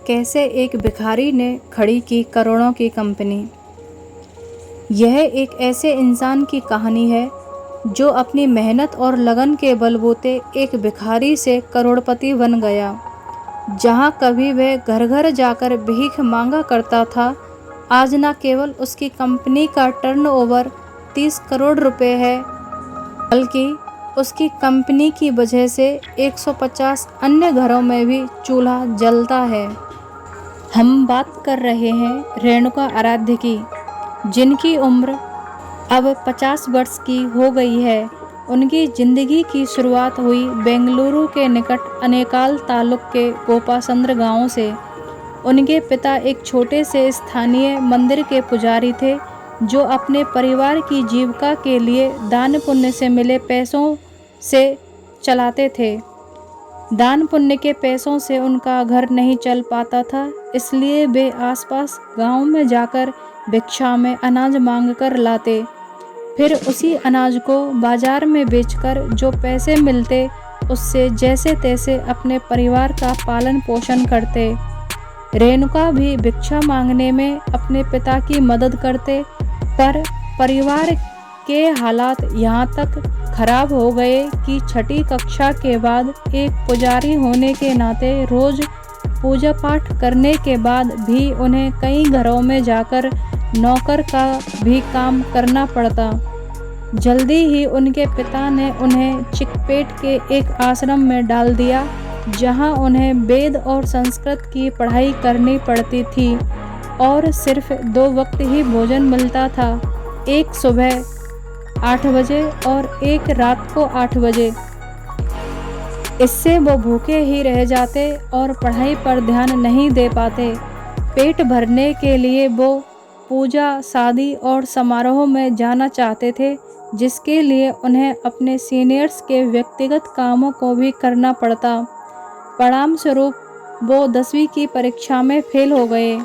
कैसे एक भिखारी ने खड़ी की करोड़ों की कंपनी। यह एक ऐसे इंसान की कहानी है जो अपनी मेहनत और लगन के बलबूते एक भिखारी से करोड़पति बन गया। जहां कभी वह घर घर जाकर भीख मांगा करता था, आज न केवल उसकी कंपनी का टर्नओवर 30 करोड़ रुपए है, बल्कि उसकी कंपनी की वजह से 150 अन्य घरों में भी चूल्हा जलता है। हम बात कर रहे हैं रेणुका आराध्य की, जिनकी उम्र अब 50 वर्ष की हो गई है। उनकी ज़िंदगी की शुरुआत हुई बेंगलुरु के निकट अनेकाल तालुक के गोपासंद्र गांव से। उनके पिता एक छोटे से स्थानीय मंदिर के पुजारी थे, जो अपने परिवार की जीविका के लिए दान पुण्य से मिले पैसों से चलाते थे। दान पुण्य के पैसों से उनका घर नहीं चल पाता था, इसलिए वे आसपास गांव में जाकर भिक्षा में अनाज मांग कर लाते। फिर उसी अनाज को बाजार में बेचकर जो पैसे मिलते, उससे जैसे तैसे अपने परिवार का पालन पोषण करते। रेणुका भी भिक्षा मांगने में अपने पिता की मदद करते, पर परिवार के हालात यहाँ तक खराब हो गए कि छठी कक्षा के बाद एक पुजारी होने के नाते रोज पूजा पाठ करने के बाद भी उन्हें कई घरों में जाकर नौकर का भी काम करना पड़ता। जल्दी ही उनके पिता ने उन्हें चिकपेट के एक आश्रम में डाल दिया, जहां उन्हें वेद और संस्कृत की पढ़ाई करनी पड़ती थी और सिर्फ 2 वक्त ही भोजन मिलता था, एक सुबह 8 बजे और एक रात को 8 बजे। इससे वो भूखे ही रह जाते और पढ़ाई पर ध्यान नहीं दे पाते। पेट भरने के लिए वो पूजा, शादी और समारोह में जाना चाहते थे, जिसके लिए उन्हें अपने सीनियर्स के व्यक्तिगत कामों को भी करना पड़ता। परिणाम स्वरूप वो 10वीं की परीक्षा में फेल हो गए।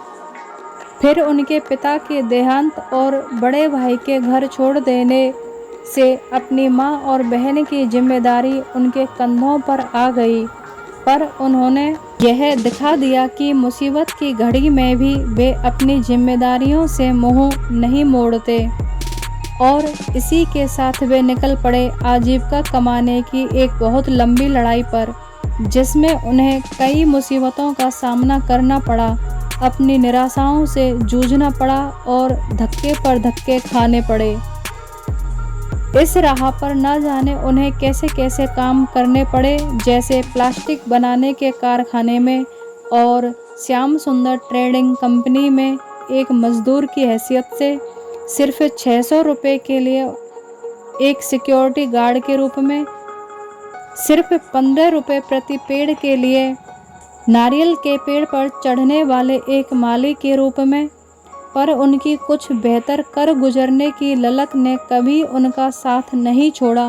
फिर उनके पिता के देहांत और बड़े भाई के घर छोड़ देने से अपनी माँ और बहन की जिम्मेदारी उनके कंधों पर आ गई, पर उन्होंने यह दिखा दिया कि मुसीबत की घड़ी में भी वे अपनी जिम्मेदारियों से मुंह नहीं मोड़ते और इसी के साथ वे निकल पड़े आजीविका कमाने की एक बहुत लंबी लड़ाई पर, जिसमें उन्हें कई मुसीबतों का सामना करना पड़ा, अपनी निराशाओं से जूझना पड़ा और धक्के पर धक्के खाने पड़े। इस राह पर न जाने उन्हें कैसे कैसे काम करने पड़े, जैसे प्लास्टिक बनाने के कारखाने में और श्याम सुंदर ट्रेडिंग कंपनी में एक मजदूर की हैसियत से, सिर्फ 600 रुपये के लिए एक सिक्योरिटी गार्ड के रूप में, सिर्फ 15 रुपये प्रति पेड़ के लिए नारियल के पेड़ पर चढ़ने वाले एक माली के रूप में। पर उनकी कुछ बेहतर कर गुजरने की ललक ने कभी उनका साथ नहीं छोड़ा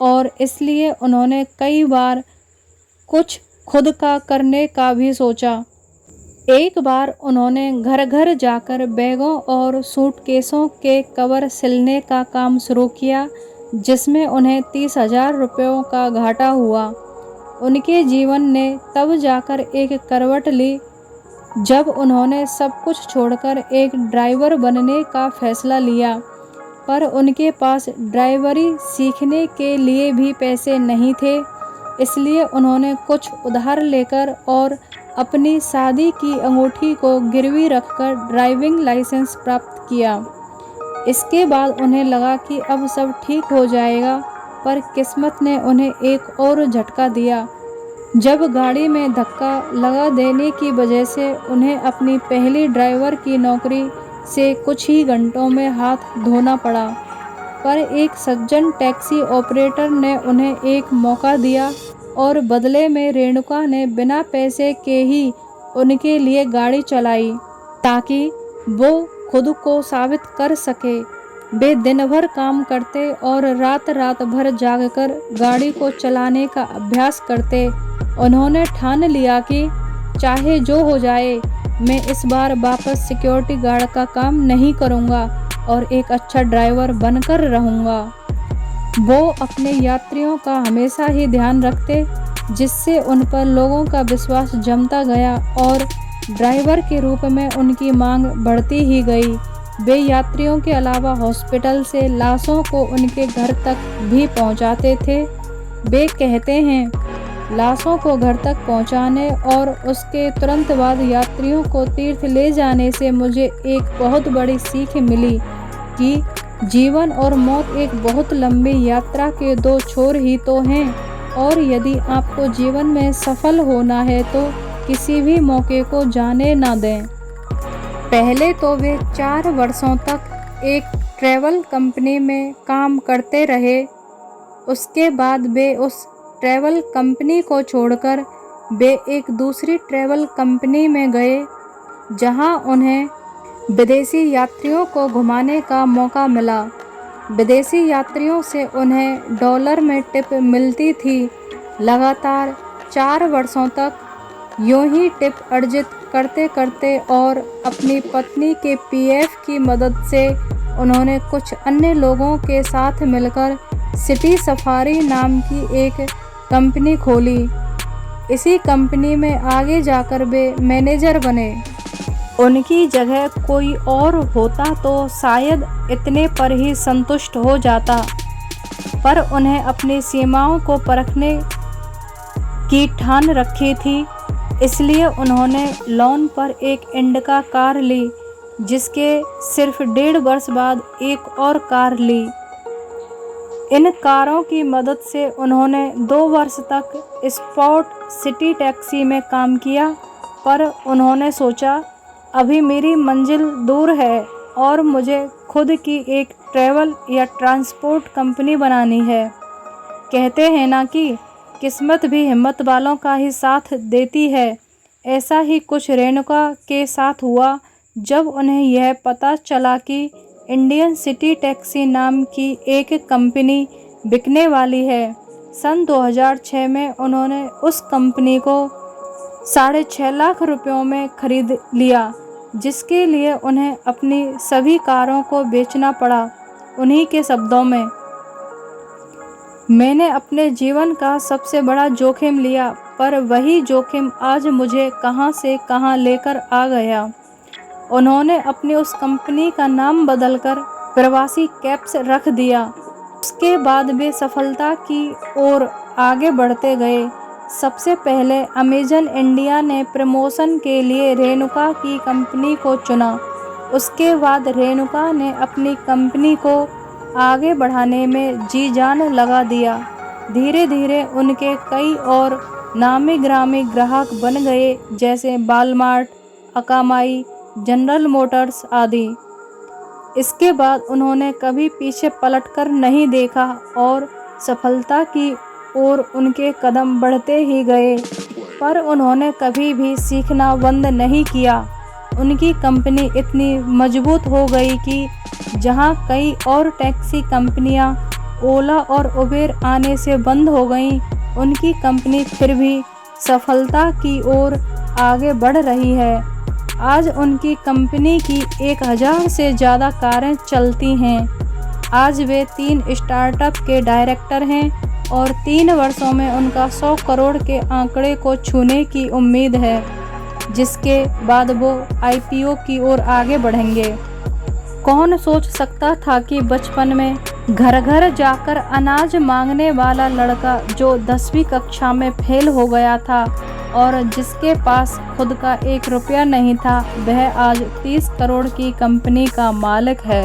और इसलिए उन्होंने कई बार कुछ खुद का करने का भी सोचा। एक बार उन्होंने घर घर जाकर बैगों और सूटकेसों के कवर सिलने का काम शुरू किया, जिसमें उन्हें 30,000 रुपयों का घाटा हुआ। उनके जीवन ने तब जाकर एक करवट ली जब उन्होंने सब कुछ छोड़कर एक ड्राइवर बनने का फैसला लिया, पर उनके पास ड्राइवरी सीखने के लिए भी पैसे नहीं थे, इसलिए उन्होंने कुछ उधार लेकर और अपनी शादी की अंगूठी को गिरवी रखकर ड्राइविंग लाइसेंस प्राप्त किया। इसके बाद उन्हें लगा कि अब सब ठीक हो जाएगा, पर किस्मत ने उन्हें एक और झटका दिया, जब गाड़ी में धक्का लगा देने की वजह से उन्हें अपनी पहली ड्राइवर की नौकरी से कुछ ही घंटों में हाथ धोना पड़ा। पर एक सज्जन टैक्सी ऑपरेटर ने उन्हें एक मौका दिया और बदले में रेणुका ने बिना पैसे के ही उनके लिए गाड़ी चलाई, ताकि वो खुद को साबित कर सके। वे दिन भर काम करते और रात रात भर जागकर गाड़ी को चलाने का अभ्यास करते। उन्होंने ठान लिया कि चाहे जो हो जाए, मैं इस बार वापस सिक्योरिटी गार्ड का काम नहीं करूंगा और एक अच्छा ड्राइवर बनकर रहूंगा। वो अपने यात्रियों का हमेशा ही ध्यान रखते, जिससे उन पर लोगों का विश्वास जमता गया और ड्राइवर के रूप में उनकी मांग बढ़ती ही गई। वे यात्रियों के अलावा हॉस्पिटल से लाशों को उनके घर तक भी पहुंचाते थे। वे कहते हैं, लाशों को घर तक पहुंचाने और उसके तुरंत बाद यात्रियों को तीर्थ ले जाने से मुझे एक बहुत बड़ी सीख मिली कि जीवन और मौत एक बहुत लंबी यात्रा के दो छोर ही तो हैं, और यदि आपको जीवन में सफल होना है तो किसी भी मौके को जाने ना दें। पहले तो वे 4 वर्षों तक एक ट्रैवल कंपनी में काम करते रहे। उसके बाद वे उस ट्रैवल कंपनी को छोड़कर वे एक दूसरी ट्रैवल कंपनी में गए, जहां उन्हें विदेशी यात्रियों को घुमाने का मौका मिला। विदेशी यात्रियों से उन्हें डॉलर में टिप मिलती थी। लगातार 4 वर्षों तक यूं ही टिप अर्जित करते करते और अपनी पत्नी के पीएफ की मदद से उन्होंने कुछ अन्य लोगों के साथ मिलकर सिटी सफारी नाम की एक कंपनी खोली। इसी कंपनी में आगे जाकर वे मैनेजर बने। उनकी जगह कोई और होता तो शायद इतने पर ही संतुष्ट हो जाता, पर उन्हें अपनी सीमाओं को परखने की ठान रखी थी। इसलिए उन्होंने लोन पर एक इंडिका कार ली, जिसके सिर्फ 1.5 वर्ष बाद एक और कार ली। इन कारों की मदद से उन्होंने 2 वर्ष तक स्पॉट सिटी टैक्सी में काम किया, पर उन्होंने सोचा अभी मेरी मंजिल दूर है और मुझे खुद की एक ट्रैवल या ट्रांसपोर्ट कंपनी बनानी है। कहते हैं ना कि किस्मत भी हिम्मत वालों का ही साथ देती है। ऐसा ही कुछ रेणुका के साथ हुआ जब उन्हें यह पता चला कि इंडियन सिटी टैक्सी नाम की एक कंपनी बिकने वाली है। सन 2006 में उन्होंने उस कंपनी को 6.5 लाख रुपयों में खरीद लिया, जिसके लिए उन्हें अपनी सभी कारों को बेचना पड़ा। उन्हीं के शब्दों में, मैंने अपने जीवन का सबसे बड़ा जोखिम लिया, पर वही जोखिम आज मुझे कहां से कहां लेकर आ गया। उन्होंने अपनी उस कंपनी का नाम बदलकर प्रवासी कैब्स रख दिया। उसके बाद वे सफलता की ओर आगे बढ़ते गए। सबसे पहले अमेजन इंडिया ने प्रमोशन के लिए रेणुका की कंपनी को चुना। उसके बाद रेणुका ने अपनी कंपनी को आगे बढ़ाने में जी जान लगा दिया। धीरे धीरे उनके कई और नामी ग्रामी ग्राहक बन गए, जैसे वॉलमार्ट, अकामाई, जनरल मोटर्स आदि। इसके बाद उन्होंने कभी पीछे पलटकर नहीं देखा और सफलता की ओर उनके कदम बढ़ते ही गए, पर उन्होंने कभी भी सीखना बंद नहीं किया। उनकी कंपनी इतनी मजबूत हो गई कि जहां कई और टैक्सी कंपनियां ओला और उबेर आने से बंद हो गईं, उनकी कंपनी फिर भी सफलता की ओर आगे बढ़ रही है। आज उनकी कंपनी की 1000 से ज़्यादा कारें चलती हैं। आज वे 3 स्टार्टअप के डायरेक्टर हैं और 3 वर्षों में उनका 100 करोड़ के आंकड़े को छूने की उम्मीद है, जिसके बाद वो IPO की ओर आगे बढ़ेंगे। कौन सोच सकता था कि बचपन में घर घर जाकर अनाज मांगने वाला लड़का जो 10वीं कक्षा में फेल हो गया था और जिसके पास खुद का 1 रुपया नहीं था, वह आज 30 करोड़ की कंपनी का मालिक है।